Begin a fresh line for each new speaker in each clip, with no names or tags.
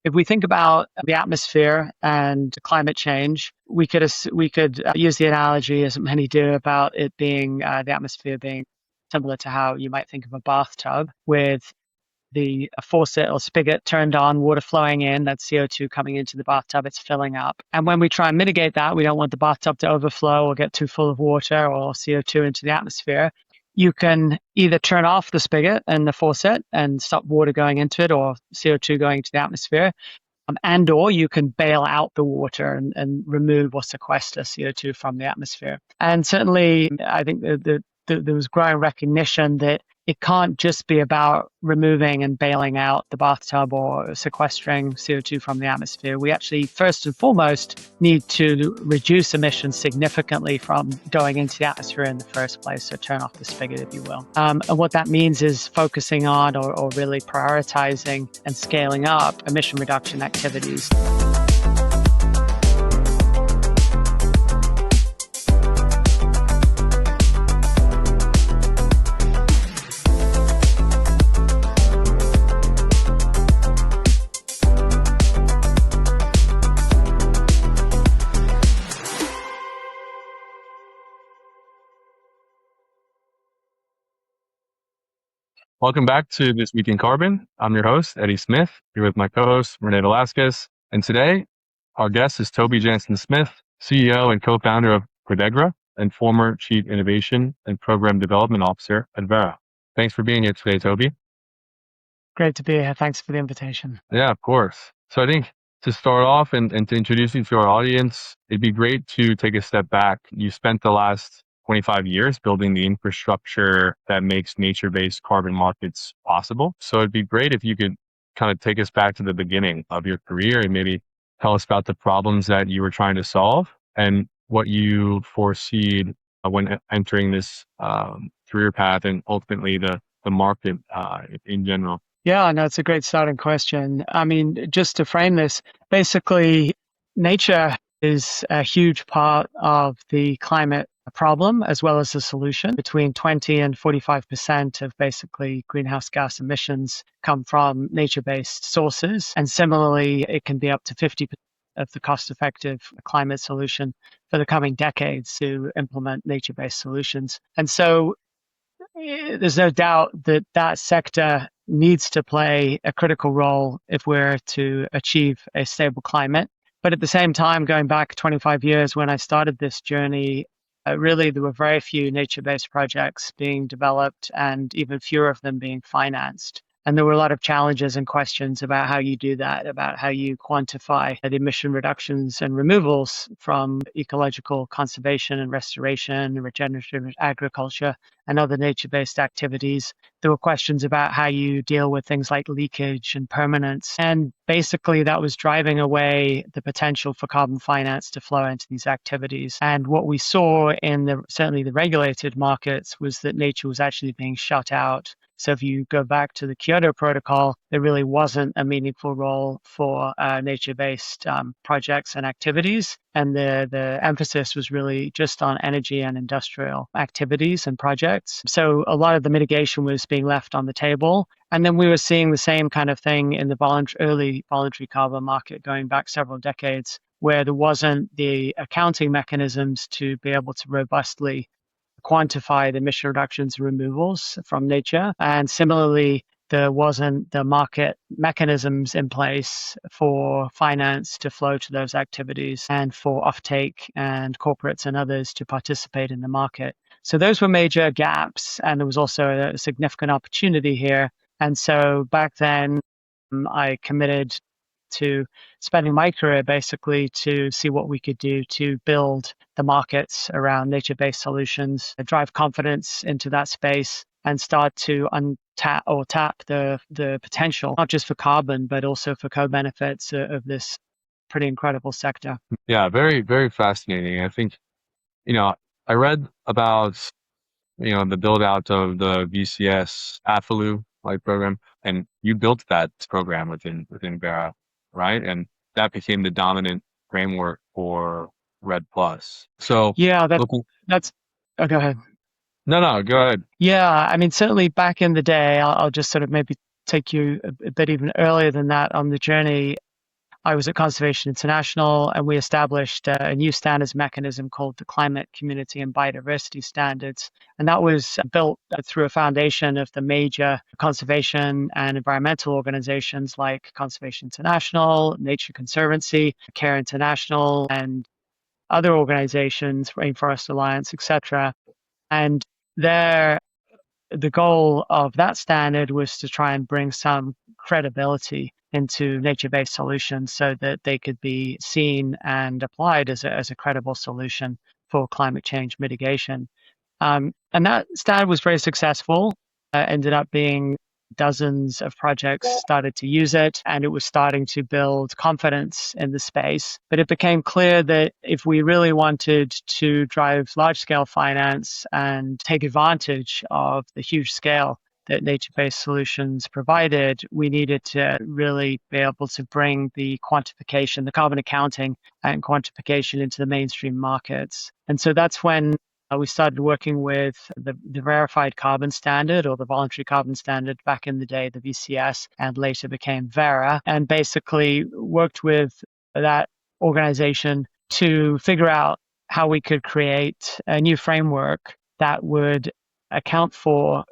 if we think about the atmosphere and climate change, we could use the analogy, as many do, about it being the atmosphere being similar to how you might think of a bathtub with the faucet or spigot turned on, water flowing in, that's CO2 coming into the bathtub, it's filling up. And when we try and mitigate that, we don't want the bathtub to overflow or get too full of water or CO2 into the atmosphere. You can either turn off the spigot and the faucet and stop water going into it or CO2 going into the atmosphere, and or you can bail out the water and remove or sequester CO2 from the atmosphere. And certainly, I think there was growing recognition that it can't just be about removing and bailing out the bathtub or sequestering CO2 from the atmosphere. We actually, first and foremost, need to reduce emissions significantly from going into the atmosphere in the first place, so turn off the spigot, if you will. And what that means is focusing on or really prioritizing and scaling up emission reduction activities.
Welcome back to This Week in Carbon. I'm your host, Eddie Smith, here with my co-host, Rene Velasquez. And today, our guest is Toby Janson-Smith, CEO and co-founder of Credegra and former Chief Innovation and Program Development Officer at Verra. Thanks for being here today, Toby.
Great to be here. Thanks for the invitation.
Yeah, of course. So I think to start off and to introduce you to our audience, it'd be great to take a step back. You spent the last 25 years building the infrastructure that makes nature-based carbon markets possible. So it'd be great if you could kind of take us back to the beginning of your career and maybe tell us about the problems that you were trying to solve and what you foreseed when entering this career path and ultimately the market in general.
Yeah, no, it's a great starting question. I mean, just to frame this, basically, nature is a huge part of the climate problem as well as the solution. Between 20 and 45% of basically greenhouse gas emissions come from nature-based sources. And similarly, it can be up to 50% of the cost-effective climate solution for the coming decades to implement nature-based solutions. And so there's no doubt that that sector needs to play a critical role if we're to achieve a stable climate. But at the same time, going back 25 years when I started this journey, really there were very few nature-based projects being developed and even fewer of them being financed. And there were a lot of challenges and questions about how you do that, about how you quantify the emission reductions and removals from ecological conservation and restoration, regenerative agriculture, and other nature-based activities. There were questions about how you deal with things like leakage and permanence. And basically that was driving away the potential for carbon finance to flow into these activities. And what we saw in certainly the regulated markets was that nature was actually being shut out. So if you go back to the Kyoto Protocol, there really wasn't a meaningful role for nature-based projects and activities. And the emphasis was really just on energy and industrial activities and projects. So a lot of the mitigation was being left on the table. And then we were seeing the same kind of thing in the early voluntary carbon market going back several decades, where there wasn't the accounting mechanisms to be able to robustly quantify the emission reductions and removals from nature. And similarly, there wasn't the market mechanisms in place for finance to flow to those activities and for offtake and corporates and others to participate in the market. So those were major gaps, and there was also a significant opportunity here. And so back then, I committed to spending my career basically to see what we could do to build the markets around nature-based solutions, drive confidence into that space, and start to tap the potential, not just for carbon, but also for co-benefits of this pretty incredible sector.
Yeah, very, very fascinating. I think, I read about, the build out of the VCS AFOLU program, and you built that program within Verra, right? And that became the dominant framework for Red Plus. So
yeah, that's. Oh, go ahead.
No, go ahead.
Yeah, I mean, certainly back in the day, I'll just sort of maybe take you a bit even earlier than that on the journey. I was at Conservation International, and we established a new standards mechanism called the Climate, Community, and Biodiversity Standards. And that was built through a foundation of the major conservation and environmental organizations like Conservation International, Nature Conservancy, Care International, and other organizations, Rainforest Alliance, etc. And there the goal of that standard was to try and bring some credibility into nature-based solutions so that they could be seen and applied as a credible solution for climate change mitigation. And that standard was very successful. Ended up being dozens of projects started to use it, and it was starting to build confidence in the space. But it became clear that if we really wanted to drive large-scale finance and take advantage of the huge scale that nature-based solutions provided, we needed to really be able to bring the quantification, the carbon accounting and quantification into the mainstream markets. And so that's when we started working with the verified carbon standard, or the voluntary carbon standard back in the day, the VCS, and later became Verra, and basically worked with that organization to figure out how we could create a new framework that would account for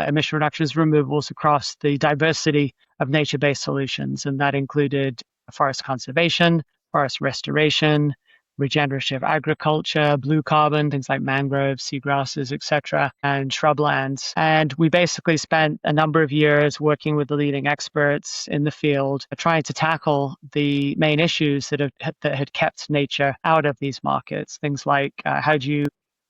emission reductions removals across the diversity of nature-based solutions. And that included forest conservation, forest restoration, regenerative agriculture, blue carbon, things like mangroves, seagrasses, etc., and shrublands. And we basically spent a number of years working with the leading experts in the field, trying to tackle the main issues that had kept nature out of these markets. Things like how do you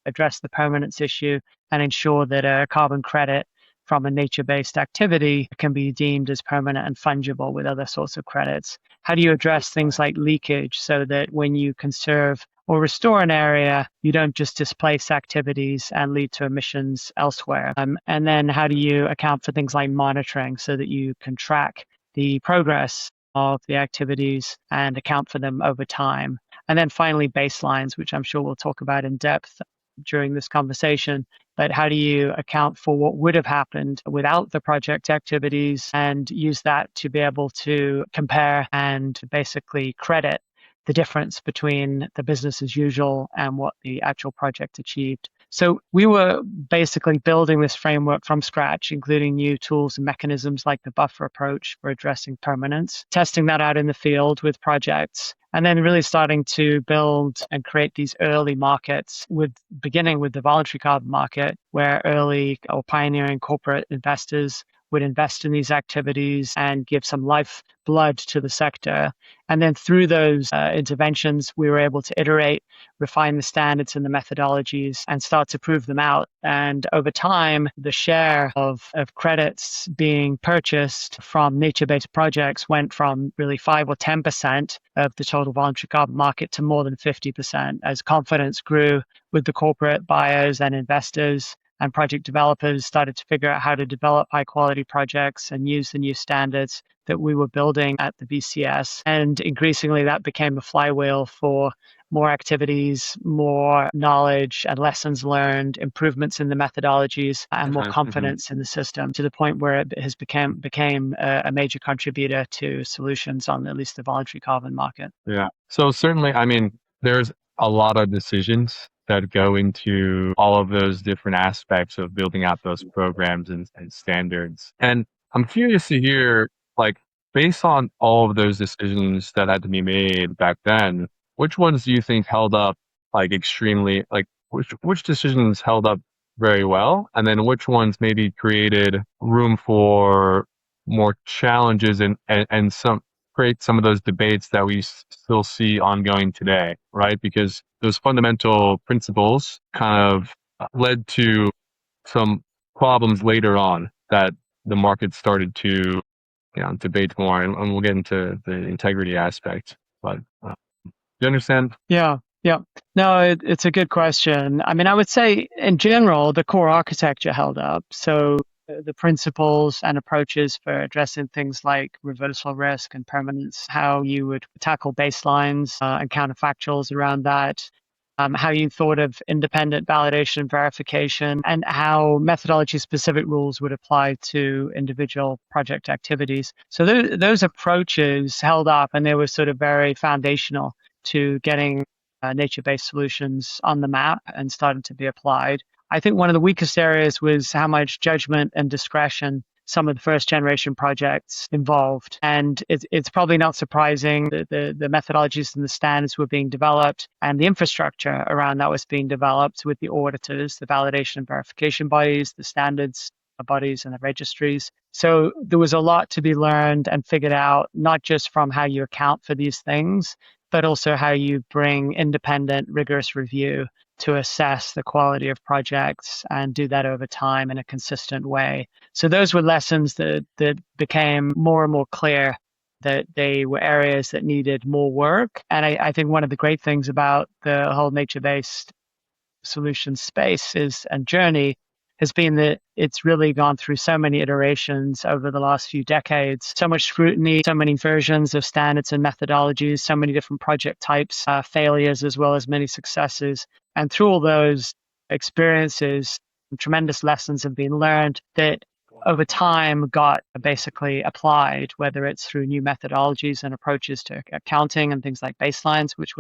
address the permanence issue and ensure that a carbon credit from a nature-based activity can be deemed as permanent and fungible with other sorts of credits? How do you address things like leakage so that when you conserve or restore an area, you don't just displace activities and lead to emissions elsewhere? And then how do you account for things like monitoring so that you can track the progress of the activities and account for them over time? And then finally, baselines, which I'm sure we'll talk about in depth during this conversation. But how do you account for what would have happened without the project activities and use that to be able to compare and basically credit the difference between the business as usual and what the actual project achieved? So we were basically building this framework from scratch, including new tools and mechanisms like the buffer approach for addressing permanence, testing that out in the field with projects, and then really starting to build and create these early markets, beginning with the voluntary carbon market, where early or pioneering corporate investors would invest in these activities and give some lifeblood to the sector. And then through those interventions, we were able to iterate, refine the standards and the methodologies, and start to prove them out. And over time, the share of credits being purchased from nature-based projects went from really 5 or 10% of the total voluntary carbon market to more than 50% as confidence grew with the corporate buyers and investors. And project developers started to figure out how to develop high quality projects and use the new standards that we were building at the VCS. And increasingly that became a flywheel for more activities, more knowledge and lessons learned, improvements in the methodologies, and more confidence in the system, to the point where it has became a major contributor to solutions on at least the voluntary carbon market.
Yeah. So certainly, I mean, there's a lot of decisions that go into all of those different aspects of building out those programs and standards. And I'm curious to hear, like, based on all of those decisions that had to be made back then, which ones do you think held up like extremely, like which decisions held up very well? And then which ones maybe created room for more challenges and some create some of those debates that we still see ongoing today, right? Because those fundamental principles kind of led to some problems later on that the market started to, debate more, and we'll get into the integrity aspect. But do you understand?
Yeah. No, it's a good question. I mean, I would say in general, the core architecture held up. So the principles and approaches for addressing things like reversal risk and permanence, how you would tackle baselines and counterfactuals around that, how you thought of independent validation and verification, and how methodology-specific rules would apply to individual project activities. So those approaches held up, and they were sort of very foundational to getting nature-based solutions on the map and starting to be applied. I think one of the weakest areas was how much judgment and discretion some of the first generation projects involved. And it's probably not surprising that the methodologies and the standards were being developed and the infrastructure around that was being developed with the auditors, the validation and verification bodies, the standards bodies and the registries. So there was a lot to be learned and figured out, not just from how you account for these things, but also how you bring independent, rigorous review to assess the quality of projects and do that over time in a consistent way. So those were lessons that became more and more clear that they were areas that needed more work. And I think one of the great things about the whole nature-based solution space and journey has been that it's really gone through so many iterations over the last few decades, so much scrutiny, so many versions of standards and methodologies, so many different project types, failures, as well as many successes. And through all those experiences, tremendous lessons have been learned that over time got basically applied, whether it's through new methodologies and approaches to accounting and things like baselines, which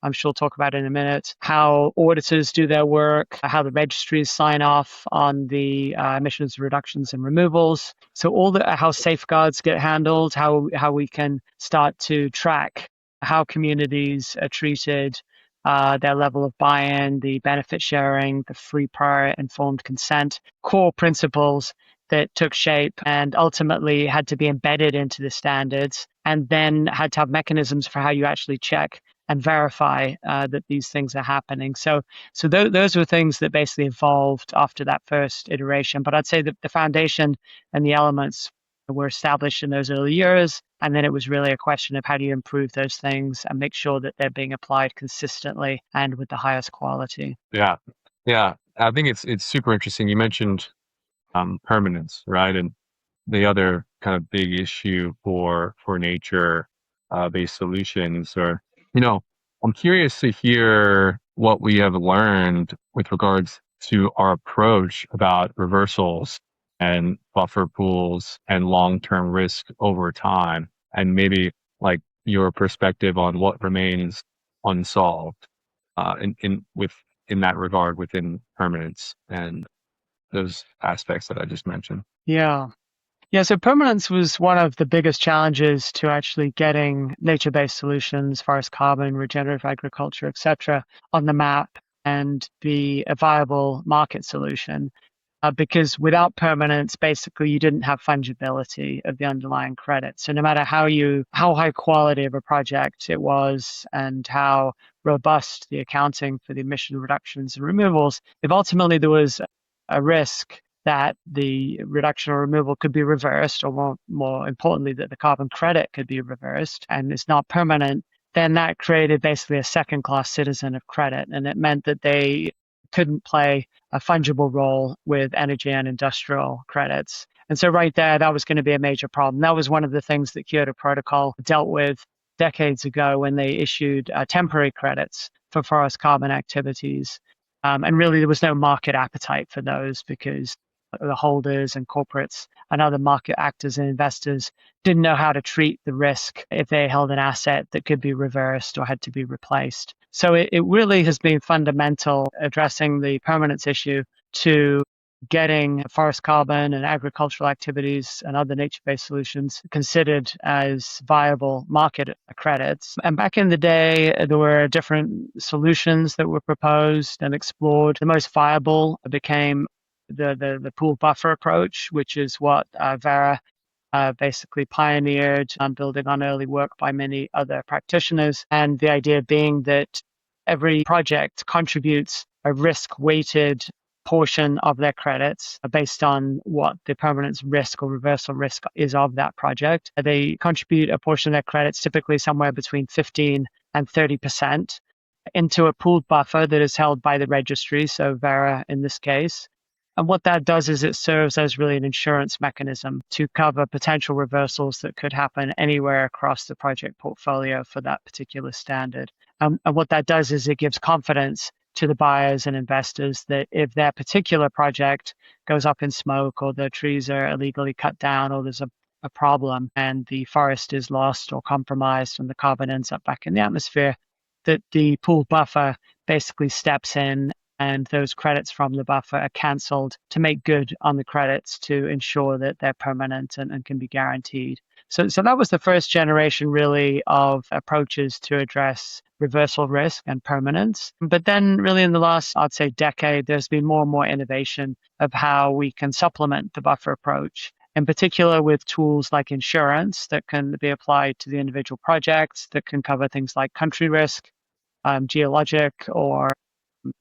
I'm sure talk about in a minute, how auditors do their work, how the registries sign off on the emissions reductions and removals. So how safeguards get handled, how we can start to track how communities are treated, their level of buy-in, the benefit sharing, the free, prior, informed consent, core principles that took shape and ultimately had to be embedded into the standards, and then had to have mechanisms for how you actually check and verify that these things are happening. So those were things that basically evolved after that first iteration. But I'd say that the foundation and the elements were established in those early years, and then it was really a question of how do you improve those things and make sure that they're being applied consistently and with the highest quality.
Yeah. I think it's super interesting. You mentioned permanence, right? And the other kind of big issue for nature based solutions, or I'm curious to hear what we have learned with regards to our approach about reversals and buffer pools and long-term risk over time, and maybe like your perspective on what remains unsolved in that regard within permanence and those aspects that I just mentioned.
Yeah. So permanence was one of the biggest challenges to actually getting nature-based solutions, forest carbon, regenerative agriculture, etc., on the map and be a viable market solution. Because without permanence, basically, you didn't have fungibility of the underlying credit. So no matter how high quality of a project it was and how robust the accounting for the emission reductions and removals, if ultimately there was a risk that the reduction or removal could be reversed, or more importantly, that the carbon credit could be reversed and it's not permanent, then that created basically a second-class citizen of credit. And it meant that they couldn't play a fungible role with energy and industrial credits. And so right there, that was going to be a major problem. That was one of the things that Kyoto Protocol dealt with decades ago when they issued temporary credits for forest carbon activities. And really, there was no market appetite for those because the holders and corporates and other market actors and investors didn't know how to treat the risk if they held an asset that could be reversed or had to be replaced. So it really has been fundamental addressing the permanence issue to getting forest carbon and agricultural activities and other nature-based solutions considered as viable market credits. And back in the day, there were different solutions that were proposed and explored. The most viable became the pool buffer approach, which is what Verra basically pioneered, building on early work by many other practitioners. And the idea being that every project contributes a risk-weighted portion of their credits based on what the permanence risk or reversal risk is of that project. They contribute a portion of their credits, typically somewhere between 15 and 30%, into a pooled buffer that is held by the registry, so Verra in this case. And what that does is it serves as really an insurance mechanism to cover potential reversals that could happen anywhere across the project portfolio for that particular standard. And what that does is it gives confidence to the buyers and investors that if their particular project goes up in smoke, or the trees are illegally cut down, or there's a problem and the forest is lost or compromised and the carbon ends up back in the atmosphere, that the pool buffer basically steps in and those credits from the buffer are cancelled to make good on the credits to ensure that they're permanent and can be guaranteed. So that was the first generation really of approaches to address reversal risk and permanence. But then really in the last, I'd say, decade, there's been more and more innovation of how we can supplement the buffer approach, in particular with tools like insurance that can be applied to the individual projects, that can cover things like country risk, geologic or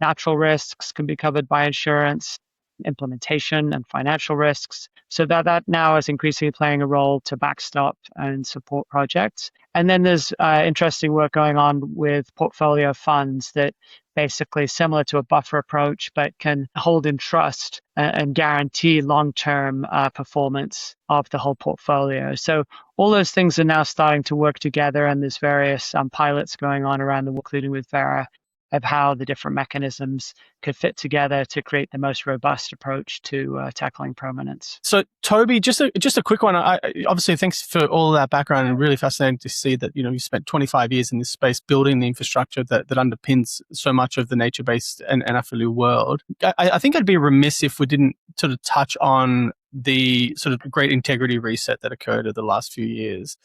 natural risks can be covered by insurance, implementation and financial risks. So that now is increasingly playing a role to backstop and support projects. And then there's interesting work going on with portfolio funds that basically similar to a buffer approach, but can hold in trust and guarantee long-term performance of the whole portfolio. So all those things are now starting to work together, and there's various pilots going on around the world, including with Verra, of how the different mechanisms could fit together to create the most robust approach to tackling permanence.
So, Toby, just a quick one. Obviously, thanks for all of that background, and really fascinating to see that you spent 25 years in this space building the infrastructure that underpins so much of the nature-based and AFOLU world. I think I'd be remiss if we didn't sort of touch on the sort of great integrity reset that occurred over the last few years.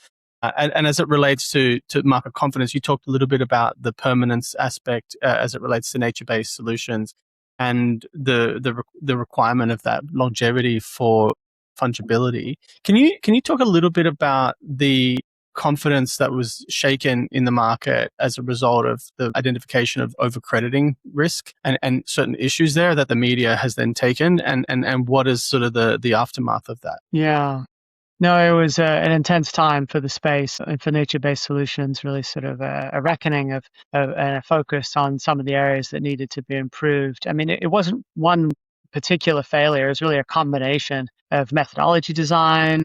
And as it relates to market confidence, you talked a little bit about the permanence aspect as it relates to nature-based solutions and the requirement of that longevity for fungibility. Can you talk a little bit about the confidence that was shaken in the market as a result of the identification of overcrediting risk and certain issues there that the media has then taken, and what is sort of the aftermath of that?
Yeah. No, it was an intense time for the space and for nature-based solutions, really sort of a reckoning of and a focus on some of the areas that needed to be improved. I mean, it wasn't one particular failure. It was really a combination of methodology design,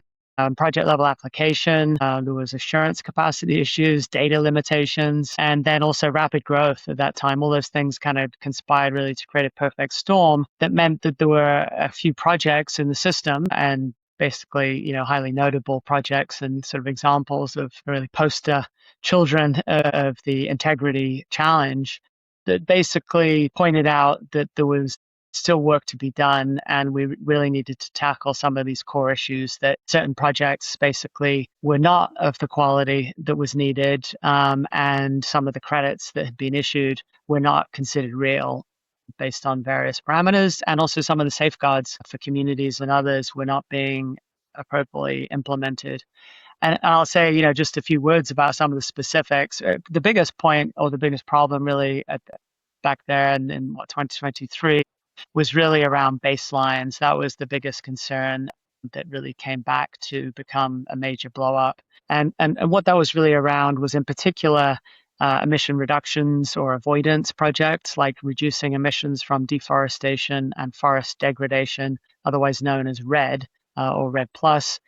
project level application. There was assurance capacity issues, data limitations, and then also rapid growth at that time. All those things kind of conspired really to create a perfect storm that meant that there were a few projects in the system, and basically, highly notable projects and sort of examples of really poster children of the integrity challenge that basically pointed out that there was still work to be done, and we really needed to tackle some of these core issues, that certain projects basically were not of the quality that was needed, and some of the credits that had been issued were not considered real based on various parameters, and also some of the safeguards for communities and others were not being appropriately implemented. And I'll say, just a few words about some of the specifics. The biggest point, or the biggest problem really back there in 2023 was really around baselines. That was the biggest concern that really came back to become a major blow up. And what that was really around was in particular emission reductions or avoidance projects, like reducing emissions from deforestation and forest degradation, otherwise known as RED or RED Plus.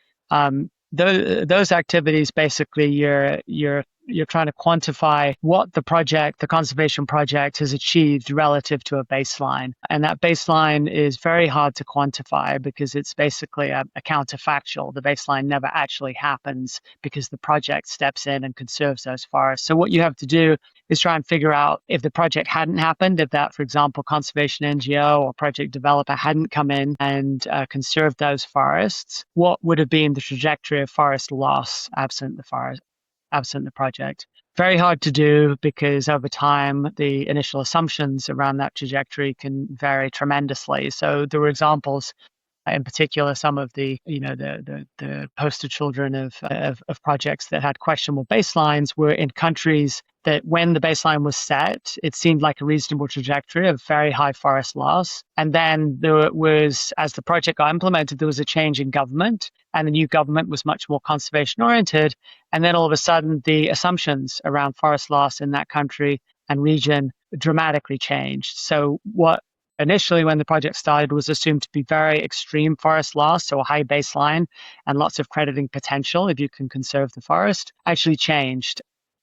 Those activities, basically, you're trying to quantify what the conservation project has achieved relative to a baseline. And that baseline is very hard to quantify because it's basically a counterfactual. The baseline never actually happens because the project steps in and conserves those forests. So what you have to do is try and figure out, if the project hadn't happened, if that, for example, conservation NGO or project developer hadn't come in and conserved those forests, what would have been the trajectory of forest loss absent the project. Very hard to do because over time, the initial assumptions around that trajectory can vary tremendously. So there were examples, in particular, some of the poster children of projects that had questionable baselines were in countries that when the baseline was set, it seemed like a reasonable trajectory of very high forest loss. And then there was, as the project got implemented, there was a change in government, and the new government was much more conservation oriented. And then all of a sudden, the assumptions around forest loss in that country and region dramatically changed. So what initially when the project started was assumed to be very extreme forest loss, so a high baseline and lots of crediting potential if you can conserve the forest, actually changed.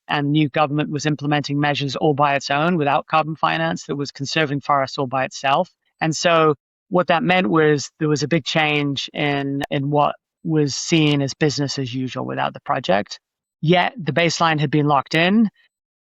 And new government was implementing measures all by its own without carbon finance that was conserving forests all by itself. And so what that meant was there was a big change in what was seen as business as usual without the project. Yet the baseline had been locked in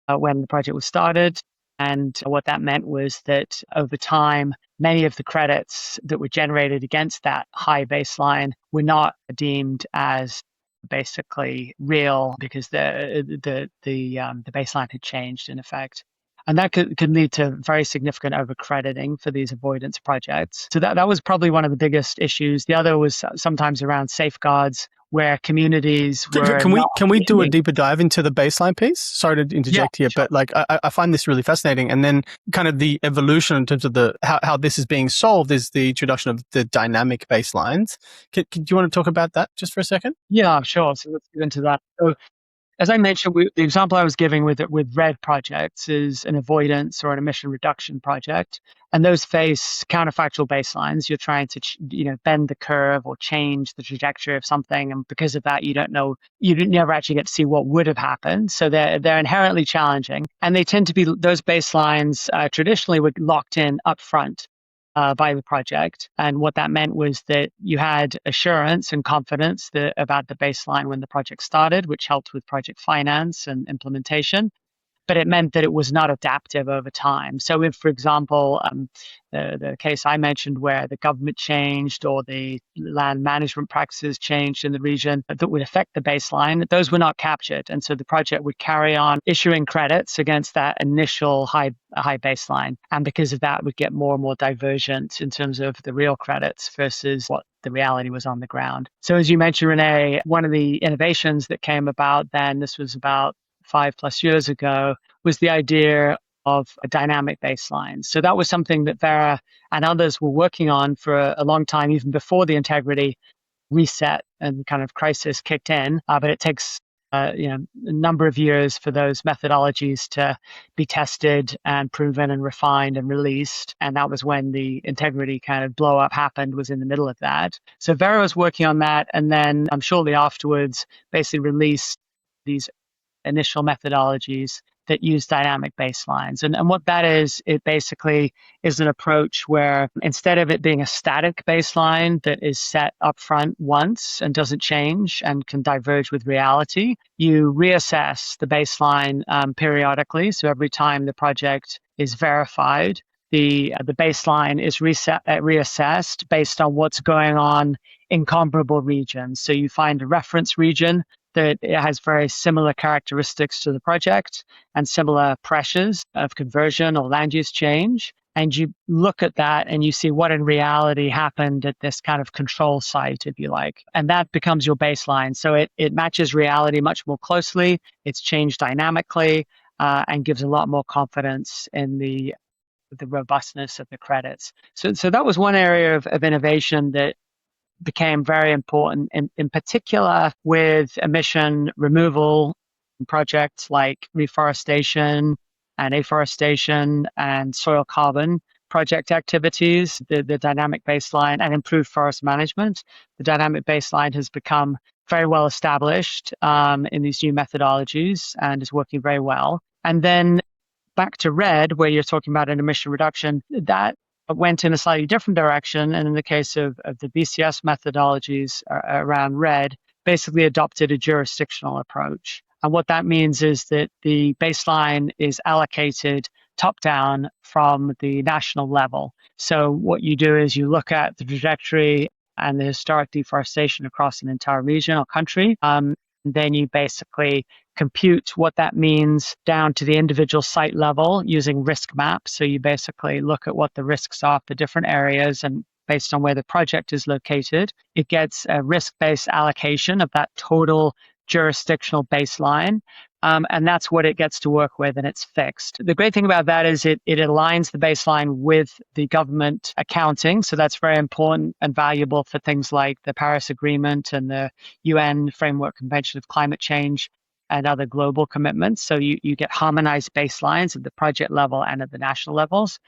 when the project was started. And what that meant was that over time, many of the credits that were generated against that high baseline were not deemed as basically real because the baseline had changed in effect. And that could lead to very significant overcrediting for these avoidance projects. So that was probably one of the biggest issues. The other was sometimes around safeguards where communities were.
Can we do a deeper dive into the baseline piece? Sorry to interject here,
sure.
but like I find this really fascinating. And then kind of the evolution in terms of how this is being solved is the introduction of the dynamic baselines. Do you want to talk about that just for a second?
Yeah, sure. So let's get into that. So, as I mentioned, the example I was giving with RED projects is an avoidance or an emission reduction project, and those face counterfactual baselines. You're trying to bend the curve or change the trajectory of something, and because of that, you never actually get to see what would have happened. So they're inherently challenging, and they tend to be those baselines traditionally were locked in upfront by the project. And what that meant was that you had assurance and confidence about the baseline when the project started, which helped with project finance and implementation. But it meant that it was not adaptive over time. So if, for example, the case I mentioned where the government changed or the land management practices changed in the region that would affect the baseline, those were not captured. And so the project would carry on issuing credits against that initial high baseline. And because of that, we'd get more and more divergence in terms of the real credits versus what the reality was on the ground. So as you mentioned, Rene, one of the innovations that came about then, this was about 5+ years ago, was the idea of a dynamic baseline. So that was something that Verra and others were working on for a long time, even before the integrity reset and kind of crisis kicked in. But it takes a number of years for those methodologies to be tested and proven and refined and released. And that was when the integrity kind of blow up happened, was in the middle of that. So Verra was working on that, and then shortly afterwards basically released these initial methodologies that use dynamic baselines. And what that is, it basically is an approach where instead of it being a static baseline that is set up front once and doesn't change and can diverge with reality, you reassess the baseline periodically. So every time the project is verified, the baseline is reassessed based on what's going on in comparable regions. So you find a reference region that it has very similar characteristics to the project and similar pressures of conversion or land use change. And you look at that and you see what in reality happened at this kind of control site, if you like. And that becomes your baseline. So it matches reality much more closely. It's changed dynamically and gives a lot more confidence in the robustness of the credits. So that was one area of innovation that became very important, in particular with emission removal projects like reforestation and afforestation and soil carbon project activities, the dynamic baseline, and improved forest management. The dynamic baseline has become very well established in these new methodologies and is working very well. And then back to RED, where you're talking about an emission reduction, that went in a slightly different direction. And in the case of the VCS methodologies around RED, basically adopted a jurisdictional approach. And what that means is that the baseline is allocated top down from the national level. So what you do is you look at the trajectory and the historic deforestation across an entire region or country. Then you basically compute what that means down to the individual site level using risk maps. So you basically look at what the risks are for different areas, and based on where the project is located, it gets a risk-based allocation of that total jurisdictional baseline. And that's what it gets to work with, and it's fixed. The great thing about that is it aligns the baseline with the government accounting. So that's very important and valuable for things like the Paris Agreement and the UN Framework Convention of Climate Change and other global commitments. So you get harmonized baselines at the project level and at the national levels.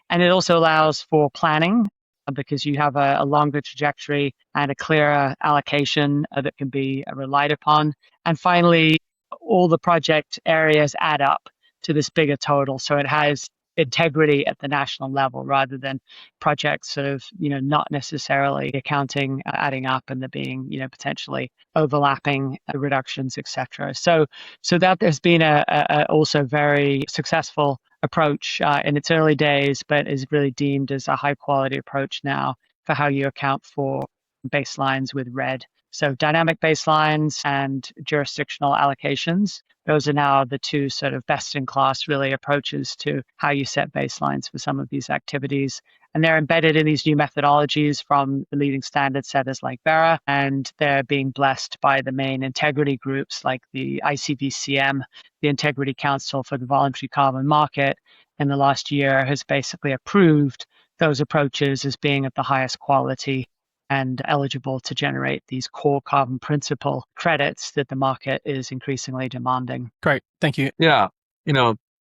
And it also allows for planning because you have a longer trajectory and a clearer allocation that can be relied upon. And finally, all the project areas add up to this bigger total. So it has integrity at the national level rather than projects sort of, not necessarily accounting adding up and there being, potentially overlapping reductions, etc. So that has been a also very successful approach in its early days, but is really deemed as a high quality approach now for how you account for baselines with RED. So dynamic baselines and jurisdictional allocations, those are now the two sort of best in class really approaches to how you set baselines for some of these activities. And they're embedded in these new methodologies from the leading standard setters like Verra, and they're being blessed by the main integrity groups like the ICVCM, the Integrity Council for the Voluntary Carbon Market, in the last year has basically approved those approaches as being of the highest quality and eligible to generate these core carbon principle credits that the market is increasingly demanding.
Great. Thank you.
Yeah.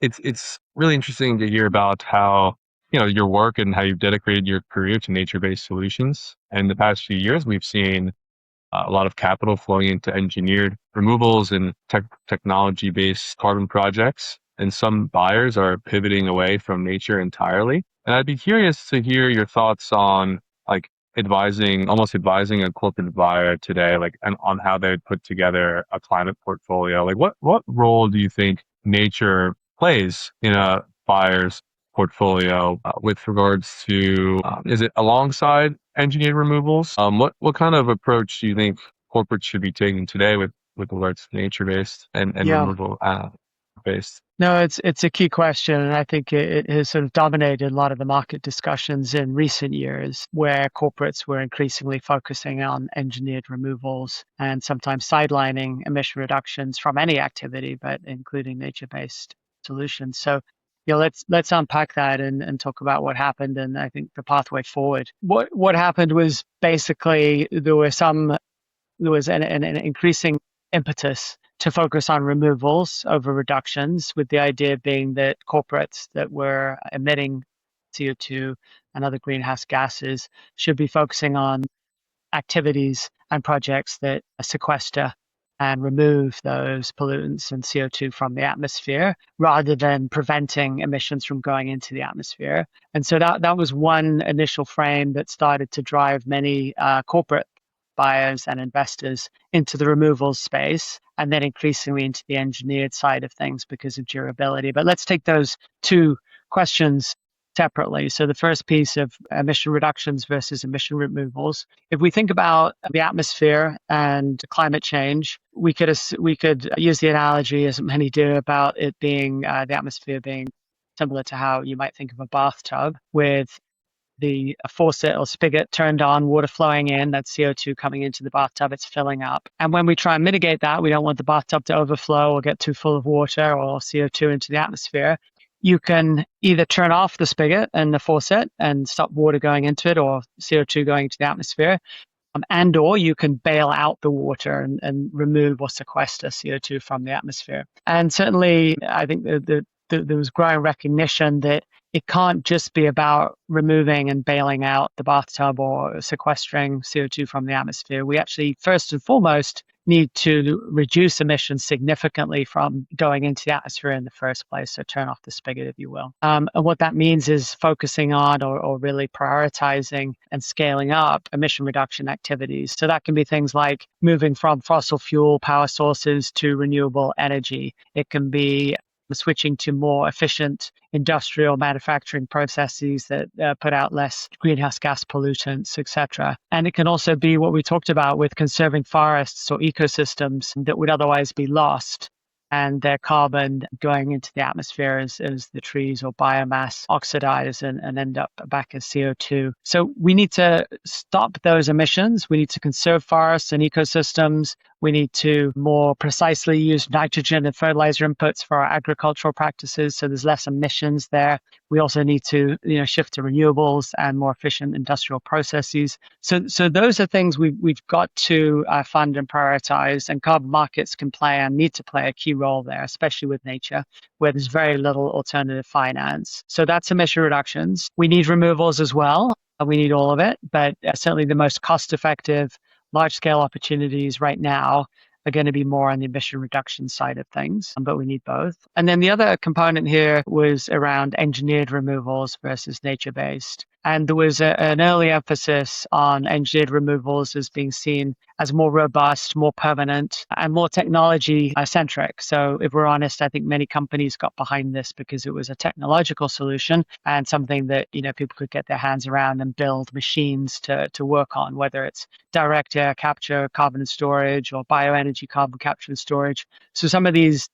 It's really interesting to hear about how, your work and how you've dedicated your career to nature-based solutions. And the past few years, we've seen a lot of capital flowing into engineered removals and technology-based carbon projects. And some buyers are pivoting away from nature entirely. And I'd be curious to hear your thoughts on almost advising a corporate buyer today, on how they would put together a climate portfolio. What role do you think nature plays in a buyer's portfolio with regards to, is it alongside engineered removals? What kind of approach do you think corporates should be taking today with regards to nature-based and removal based?
No, it's a key question, and I think it has sort of dominated a lot of the market discussions in recent years, where corporates were increasingly focusing on engineered removals and sometimes sidelining emission reductions from any activity, but including nature-based solutions. So, let's unpack that and talk about what happened, and I think the pathway forward. What happened was basically there was an increasing impetus to focus on removals over reductions, with the idea being that corporates that were emitting CO2 and other greenhouse gases should be focusing on activities and projects that sequester and remove those pollutants and CO2 from the atmosphere rather than preventing emissions from going into the atmosphere. And so that was one initial frame that started to drive many corporate buyers and investors into the removals space, and then increasingly into the engineered side of things because of durability. But let's take those two questions separately. So the first piece of emission reductions versus emission removals. If we think about the atmosphere and climate change, we could use the analogy, as many do, about it being the atmosphere being similar to how you might think of a bathtub, with the faucet or spigot turned on, water flowing in, that CO2 coming into the bathtub, it's filling up. And when we try and mitigate that, we don't want the bathtub to overflow or get too full of water or CO2 into the atmosphere. You can either turn off the spigot and the faucet and stop water going into it or CO2 going into the atmosphere, and or you can bail out the water and remove or sequester CO2 from the atmosphere. And certainly, I think there was growing recognition that it can't just be about removing and bailing out the bathtub or sequestering CO2 from the atmosphere. We actually, first and foremost, need to reduce emissions significantly from going into the atmosphere in the first place. So turn off the spigot, if you will. And what that means is focusing on or really prioritizing and scaling up emission reduction activities. So that can be things like moving from fossil fuel power sources to renewable energy. It can be switching to more efficient industrial manufacturing processes that put out less greenhouse gas pollutants, etc. And it can also be what we talked about with conserving forests or ecosystems that would otherwise be lost, and their carbon going into the atmosphere as the trees or biomass oxidize and end up back as CO2. So we need to stop those emissions. We need to conserve forests and ecosystems. We need to more precisely use nitrogen and fertilizer inputs for our agricultural practices, so there's less emissions there. We also need to, shift to renewables and more efficient industrial processes. So those are things we've got to fund and prioritize, and carbon markets can play and need to play a key role there, especially with nature, where there's very little alternative finance. So that's emission reductions. We need removals as well. We need all of it, but certainly the most cost-effective, large-scale opportunities right now are going to be more on the emission reduction side of things, but we need both. And then the other component here was around engineered removals versus nature-based. And there was an early emphasis on engineered removals as being seen as more robust, more permanent, and more technology-centric. So if we're honest, I think many companies got behind this because it was a technological solution and something that people could get their hands around and build machines to work on, whether it's direct air capture, carbon storage, or bioenergy carbon capture and storage. So some of these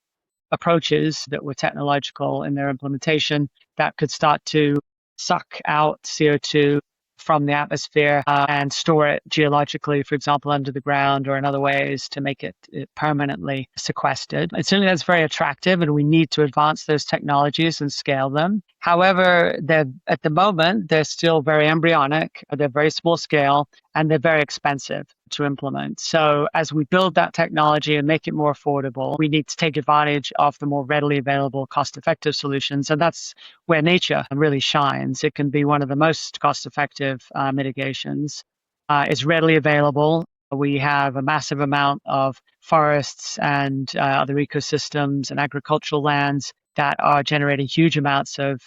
approaches that were technological in their implementation that could start to suck out CO2 from the atmosphere and store it geologically, for example, under the ground or in other ways to make it permanently sequestered. And certainly that's very attractive, and we need to advance those technologies and scale them. However, at the moment, they're still very embryonic, they're very small scale, and they're very expensive to implement. So as we build that technology and make it more affordable, we need to take advantage of the more readily available, cost-effective solutions. And that's where nature really shines. It can be one of the most cost-effective mitigations. It's readily available. We have a massive amount of forests and other ecosystems and agricultural lands that are generating huge amounts of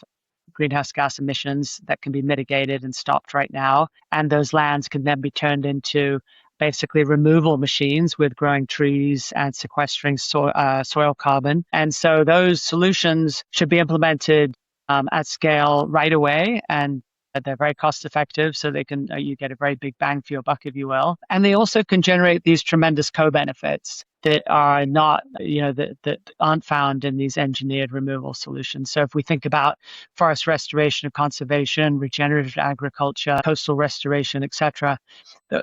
greenhouse gas emissions that can be mitigated and stopped right now. And those lands can then be turned into basically removal machines with growing trees and sequestering soil carbon. And so those solutions should be implemented at scale right away, and they're very cost effective, so they can you get a very big bang for your buck, if you will. And they also can generate these tremendous co-benefits that are not, that aren't found in these engineered removal solutions. So if we think about forest restoration and conservation, regenerative agriculture, coastal restoration, etc.,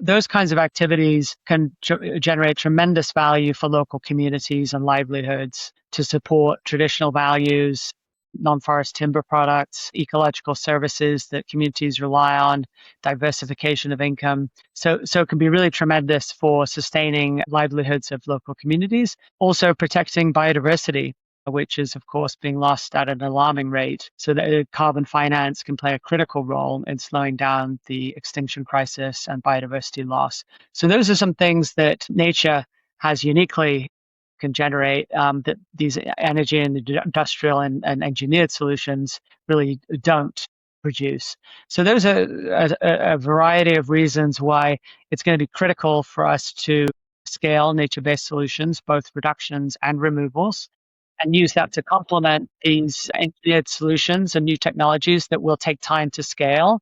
those kinds of activities can generate tremendous value for local communities and livelihoods to support traditional values, non-forest timber products, ecological services that communities rely on, diversification of income. So it can be really tremendous for sustaining livelihoods of local communities, also protecting biodiversity, which is, of course, being lost at an alarming rate. So that carbon finance can play a critical role in slowing down the extinction crisis and biodiversity loss. So those are some things that nature has uniquely can generate that these energy and industrial and engineered solutions really don't produce. So those are a variety of reasons why it's going to be critical for us to scale nature-based solutions, both reductions and removals, and use that to complement these engineered solutions and new technologies that will take time to scale.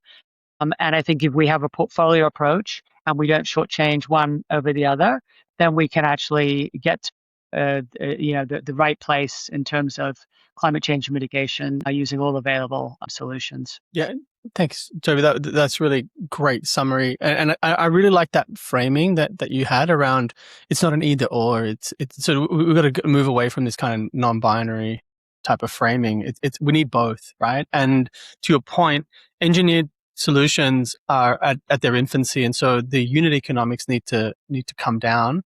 And I think if we have a portfolio approach and we don't shortchange one over the other, then we can actually get the right place in terms of climate change mitigation using all available solutions.
Yeah, thanks, Toby. That's really great summary, and I really like that framing that you had around. It's not an either or. It's so we've got to move away from this kind of non-binary type of framing. We need both, right? And to your point, engineered solutions are at their infancy, and so the unit economics need to come down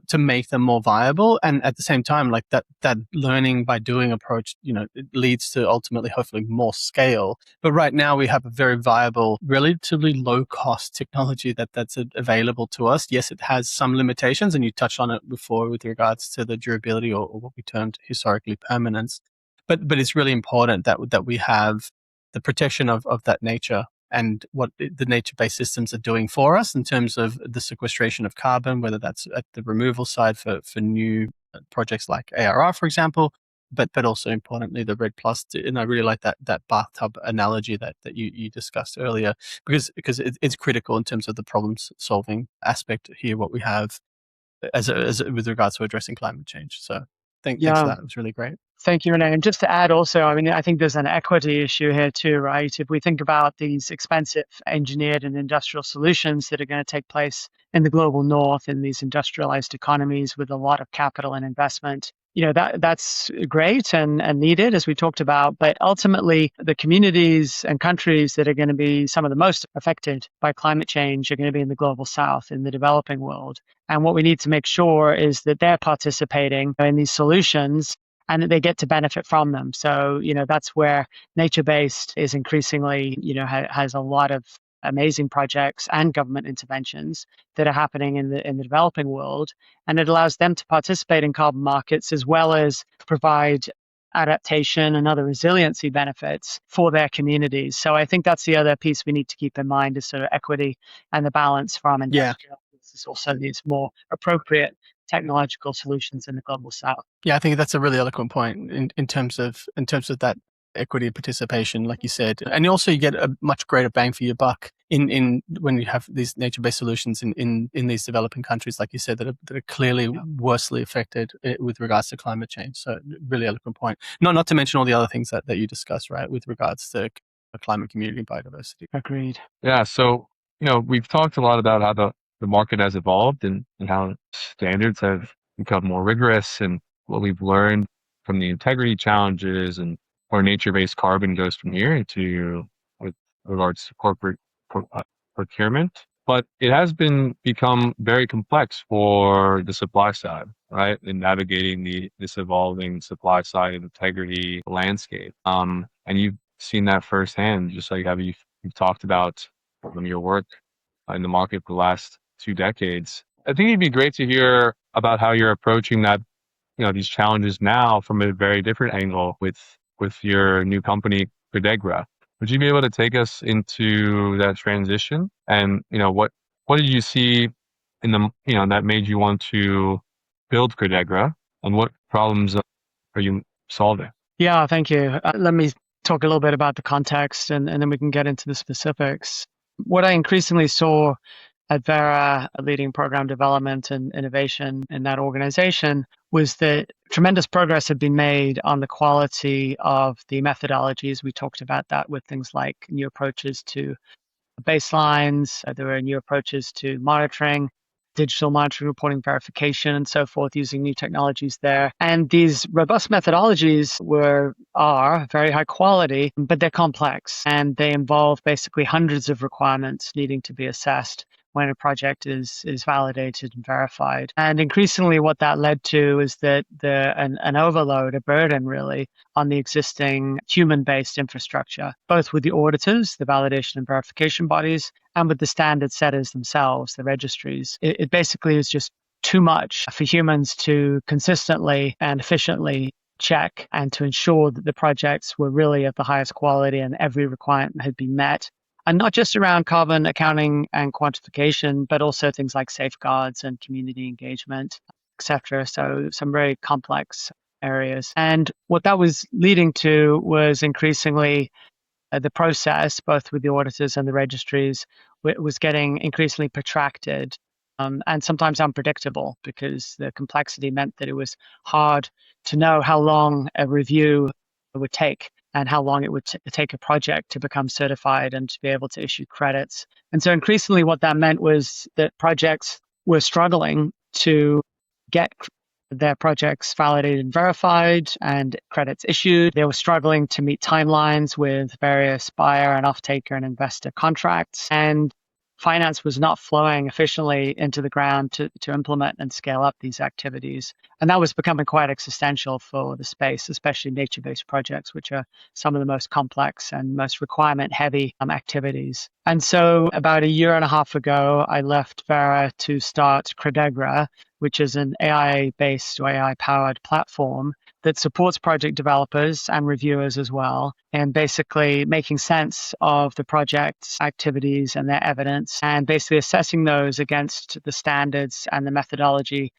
to make them more viable. And at the same time, like that learning by doing approach, it leads to ultimately, hopefully, more scale. But right now we have a very viable, relatively low cost technology that's available to us. Yes, it has some limitations, and you touched on it before with regards to the durability or what we termed historically permanence. But it's really important that we have the protection of that nature and what the nature-based systems are doing for us in terms of the sequestration of carbon, whether that's at the removal side for new projects like ARR, for example, but also importantly, the REDD+. And I really like that bathtub analogy that you discussed earlier, because it's critical in terms of the problem-solving aspect here, what we have as with regards to addressing climate change. So Thanks for
Yeah.
that. It was really great.
Thank you, Rene. And just to add also, I mean, I think there's an equity issue here too, right? If we think about these expensive engineered and industrial solutions that are going to take place in the global north, in these industrialized economies with a lot of capital and investment, that's great and needed, as we talked about. But ultimately, the communities and countries that are going to be some of the most affected by climate change are going to be in the global south, in the developing world. And what we need to make sure is that they're participating in these solutions and that they get to benefit from them. So, that's where nature-based is increasingly, has a lot of amazing projects and government interventions that are happening in the developing world. And it allows them to participate in carbon markets as well as provide adaptation and other resiliency benefits for their communities. So I think that's the other piece we need to keep in mind is sort of equity and the balance from industrial. This also needs more appropriate technological solutions in the global south.
Yeah, I think that's a really eloquent point in terms of that equity and participation, like you said, and also you get a much greater bang for your buck in when you have these nature-based solutions in these developing countries, like you said, that are clearly worsely affected with regards to climate change. So really eloquent point. Not to mention all the other things that you discussed, right, with regards to climate, community, biodiversity.
Agreed.
Yeah. So, we've talked a lot about how the market has evolved and how standards have become more rigorous and what we've learned from the integrity challenges and where nature-based carbon goes from here into with regards to corporate procurement. But it has become very complex for the supply side, right? In navigating this evolving supply side and integrity landscape. And you've seen that firsthand, just like you've talked about your work in the market for the last 2 decades. I think it'd be great to hear about how you're approaching that, these challenges now from a very different angle with your new company, Credegra. Would you be able to take us into that transition? And, what did you see in that made you want to build Credegra, and what problems are you solving?
Yeah, thank you. Let me talk a little bit about the context and then we can get into the specifics. What I increasingly saw at Verra, leading program development and innovation in that organization, was that tremendous progress had been made on the quality of the methodologies. We talked about that with things like new approaches to baselines. There were new approaches to monitoring, digital monitoring, reporting, verification, and so forth, using new technologies there. And these robust methodologies are very high quality, but they're complex and they involve basically hundreds of requirements needing to be assessed when a project is validated and verified. And increasingly what that led to is that an overload, a burden really, on the existing human-based infrastructure, both with the auditors, the validation and verification bodies, and with the standard setters themselves, the registries. It basically is just too much for humans to consistently and efficiently check and to ensure that the projects were really of the highest quality and every requirement had been met. And not just around carbon accounting and quantification, but also things like safeguards and community engagement, etc. So some very complex areas. And what that was leading to was increasingly the process, both with the auditors and the registries, was getting increasingly protracted and sometimes unpredictable because the complexity meant that it was hard to know how long a review would take and how long it would take a project to become certified and to be able to issue credits. And so increasingly what that meant was that projects were struggling to get their projects validated and verified and credits issued. They were struggling to meet timelines with various buyer and off-taker and investor contracts. And finance was not flowing efficiently into the ground to implement and scale up these activities. And that was becoming quite existential for the space, especially nature-based projects, which are some of the most complex and most requirement-heavy activities. And so about a year and a half ago, I left Verra to start Credegra, which is an AI-based or AI-powered platform that supports project developers and reviewers as well, and basically making sense of the project's activities and their evidence, and basically assessing those against the standards and the methodology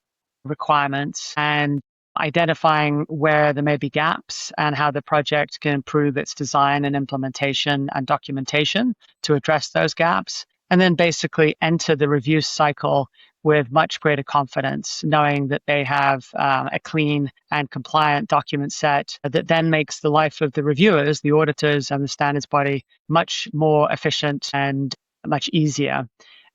requirements, and identifying where there may be gaps and how the project can improve its design and implementation and documentation to address those gaps, and then basically enter the review cycle with much greater confidence, knowing that they have a clean and compliant document set that then makes the life of the reviewers, the auditors, and the standards body much more efficient and much easier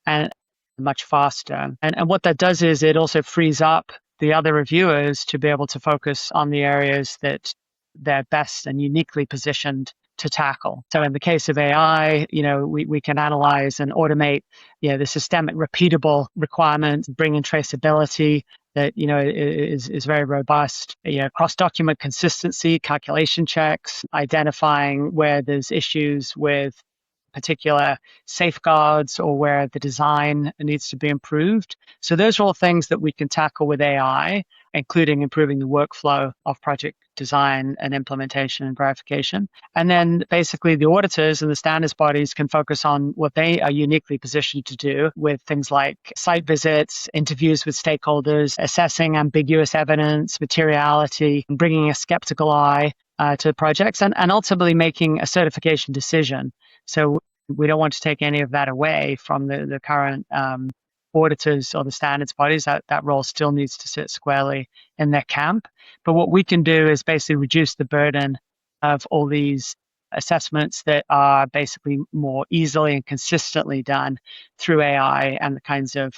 and much faster. And what that does is it also frees up the other reviewers to be able to focus on the areas that they're best and uniquely positioned to tackle. So in the case of AI, we can analyze and automate, the systemic repeatable requirements, bring in traceability that, is very robust, cross-document consistency, calculation checks, identifying where there's issues with particular safeguards or where the design needs to be improved. So those are all things that we can tackle with AI, including improving the workflow of project design and implementation and verification. And then basically the auditors and the standards bodies can focus on what they are uniquely positioned to do with things like site visits, interviews with stakeholders, assessing ambiguous evidence, materiality, bringing a skeptical eye to projects, and ultimately making a certification decision. So we don't want to take any of that away from the current auditors or the standards bodies. That role still needs to sit squarely in their camp. But what we can do is basically reduce the burden of all these assessments that are basically more easily and consistently done through AI and the kinds of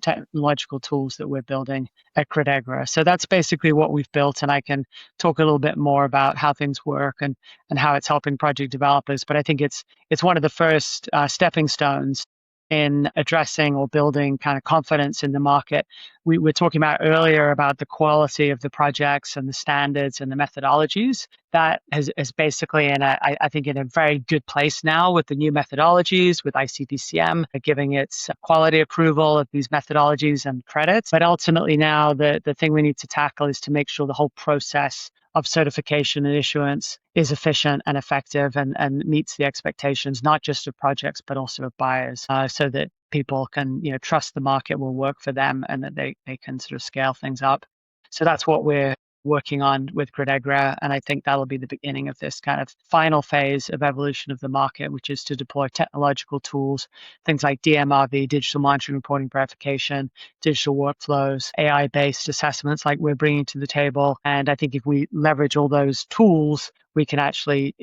technological tools that we're building at Credegra. So that's basically what we've built, and I can talk a little bit more about how things work and how it's helping project developers. But I think it's one of the first stepping stones in addressing or building kind of confidence in the market. We were talking about earlier about the quality of the projects and the standards and the methodologies. That is basically I think in a very good place now with the new methodologies, with ICPCM giving its quality approval of these methodologies and credits. But ultimately now the thing we need to tackle is to make sure the whole process of certification and issuance is efficient and effective and meets the expectations, not just of projects, but also of buyers, so that people can trust the market will work for them and that they can sort of scale things up. So that's what we're working on with Credegra, and I think that'll be the beginning of this kind of final phase of evolution of the market, which is to deploy technological tools, things like DMRV, digital monitoring, reporting, verification, digital workflows, AI-based assessments like we're bringing to the table. And I think if we leverage all those tools, we can actually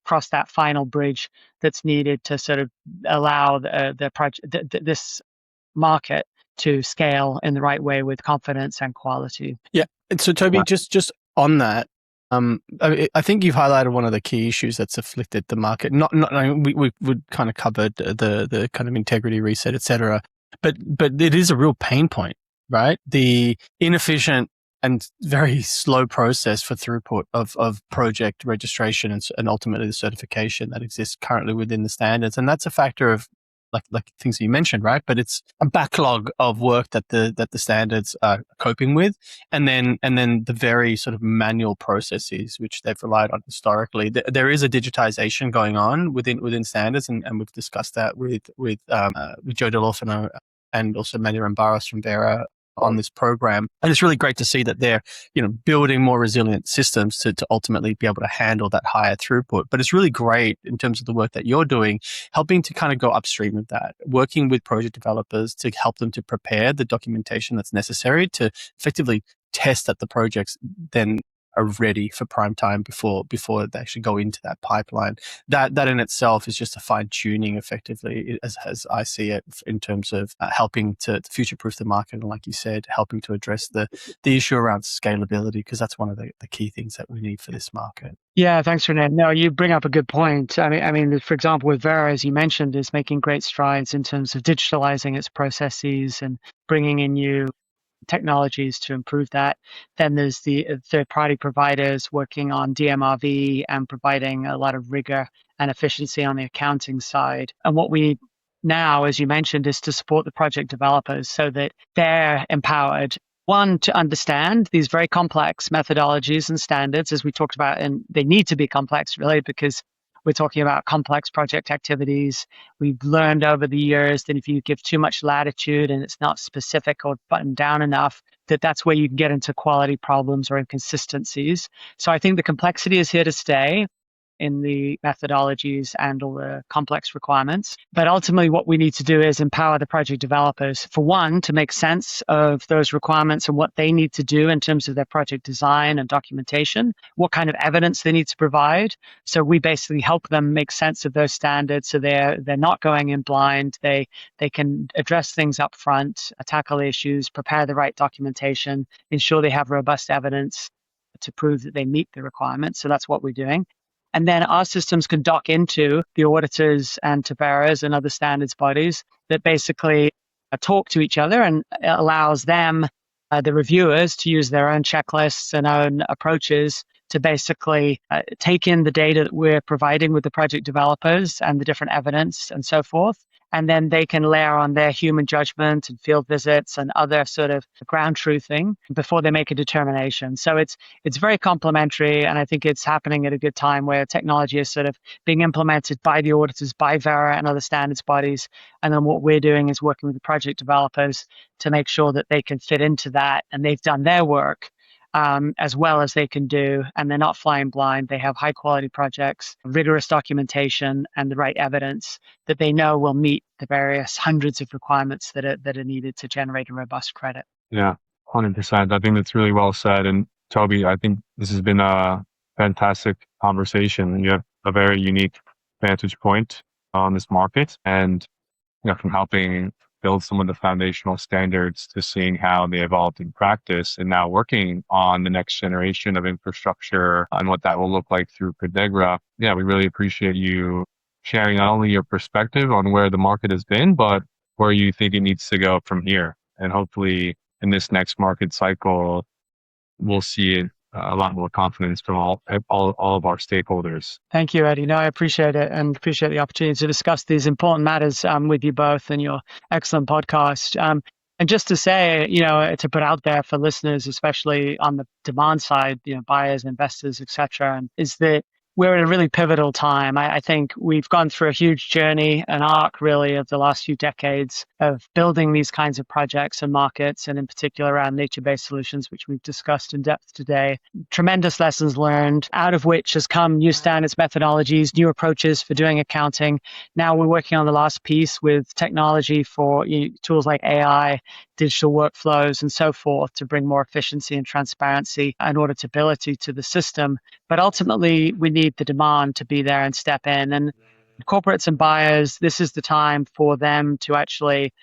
cross that final bridge that's needed to sort of allow the project, this market to scale in the right way with confidence and quality.
Yeah. And so Toby, just on that, I think you've highlighted one of the key issues that's afflicted the market. We kind of covered the kind of integrity reset, et cetera, but it is a real pain point, right? The inefficient and very slow process for throughput of project registration and ultimately the certification that exists currently within the standards. And that's a factor of like things that you mentioned, right? But it's a backlog of work that the standards are coping with, and then the very sort of manual processes which they've relied on historically. There is a digitization going on within standards, and we've discussed that with Joe Delorfino and also Manuel Barros from Verra on this program. And it's really great to see that they're, building more resilient systems to ultimately be able to handle that higher throughput. But it's really great in terms of the work that you're doing, helping to kind of go upstream of that, working with project developers to help them to prepare the documentation that's necessary to effectively test that the projects then are ready for prime time before they actually go into that pipeline. That in itself is just a fine tuning, effectively, as I see it, in terms of helping to future-proof the market, and like you said, helping to address the issue around scalability, because that's one of the key things that we need for this market.
Yeah, thanks, Rene. No, you bring up a good point. I mean, for example, with Verra, as you mentioned, is making great strides in terms of digitalizing its processes and bringing in new technologies to improve that. Then there's the third-party providers working on DMRV and providing a lot of rigor and efficiency on the accounting side. And what we now, as you mentioned, is to support the project developers so that they're empowered, one, to understand these very complex methodologies and standards, as we talked about, and they need to be complex, really, because we're talking about complex project activities. We've learned over the years that if you give too much latitude and it's not specific or buttoned down enough, that's where you can get into quality problems or inconsistencies. So I think the complexity is here to stay. in the methodologies and all the complex requirements. But ultimately, what we need to do is empower the project developers, for one, to make sense of those requirements and what they need to do in terms of their project design and documentation, what kind of evidence they need to provide. So we basically help them make sense of those standards so they're not going in blind. They can address things up front, tackle issues, prepare the right documentation, ensure they have robust evidence to prove that they meet the requirements. So that's what we're doing. And then our systems can dock into the auditors and to Verras and other standards bodies that basically talk to each other, and it allows them, the reviewers, to use their own checklists and own approaches to basically take in the data that we're providing with the project developers and the different evidence and so forth. And then they can layer on their human judgment and field visits and other sort of ground truthing before they make a determination. So it's very complementary, and I think it's happening at a good time where technology is sort of being implemented by the auditors, by Verra and other standards bodies. And then what we're doing is working with the project developers to make sure that they can fit into that, and they've done their work as well as they can do, and they're not flying blind. They have high quality projects, rigorous documentation, and the right evidence that they know will meet the various hundreds of requirements that are needed to generate a robust credit.
Yeah, 100%. I think that's really well said. And Toby, I think this has been a fantastic conversation. You have a very unique vantage point on this market, and from helping build some of the foundational standards to seeing how they evolved in practice, and now working on the next generation of infrastructure and what that will look like through Credegra. Yeah, we really appreciate you sharing not only your perspective on where the market has been, but where you think it needs to go from here. And hopefully in this next market cycle, we'll see a lot more confidence from all of our stakeholders.
Thank you, Eddie. No, I appreciate it, and appreciate the opportunity to discuss these important matters with you both and your excellent podcast. And just to say, to put out there for listeners, especially on the demand side, buyers, investors, etc., is that we're at a really pivotal time. I think we've gone through a huge journey, an arc really of the last few decades of building these kinds of projects and markets, and in particular around nature-based solutions, which we've discussed in depth today. Tremendous lessons learned, out of which has come new standards, methodologies, new approaches for doing accounting. Now we're working on the last piece with technology for tools like AI, digital workflows, and so forth to bring more efficiency and transparency and auditability to the system. But ultimately, we need the demand to be there and step in. And corporates and buyers, this is the time for them to actually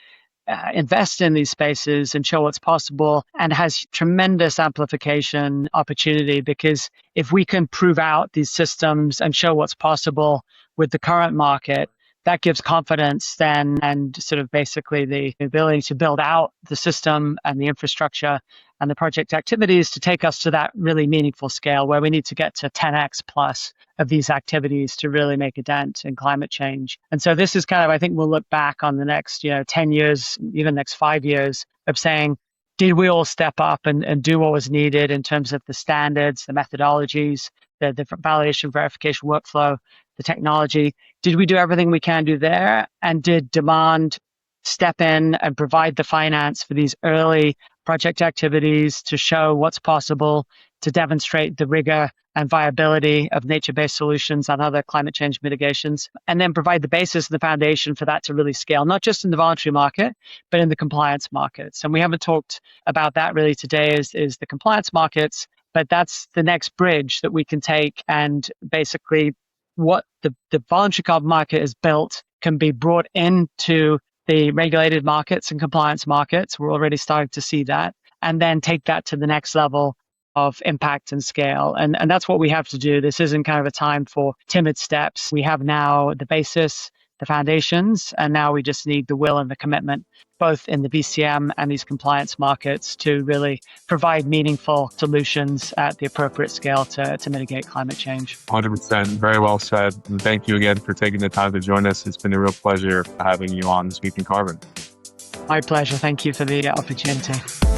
invest in these spaces and show what's possible, and has tremendous amplification opportunity, because if we can prove out these systems and show what's possible with the current market, that gives confidence then, and sort of basically the ability to build out the system and the infrastructure and the project activities to take us to that really meaningful scale where we need to get to 10x plus of these activities to really make a dent in climate change. And so this is kind of, I think we'll look back on the next 10 years, even next 5 years, of saying, did we all step up and do what was needed in terms of the standards, the methodologies, the validation, verification workflow, the technology? Did we do everything we can do there? And did demand step in and provide the finance for these early project activities to show what's possible, to demonstrate the rigor and viability of nature-based solutions and other climate change mitigations, and then provide the basis and the foundation for that to really scale, not just in the voluntary market, but in the compliance markets. And we haven't talked about that really today, is the compliance markets, but that's the next bridge that we can take, and basically what the voluntary carbon market has built can be brought into the regulated markets and compliance markets. We're already starting to see that, and then take that to the next level of impact and scale. And that's what we have to do. This isn't kind of a time for timid steps. We have now the basis, the foundations, and now we just need the will and the commitment, both in the VCM and these compliance markets, to really provide meaningful solutions at the appropriate scale to mitigate climate change.
100%. Very well said. And thank you again for taking the time to join us. It's been a real pleasure having you on This Week in Carbon.
My pleasure. Thank you for the opportunity.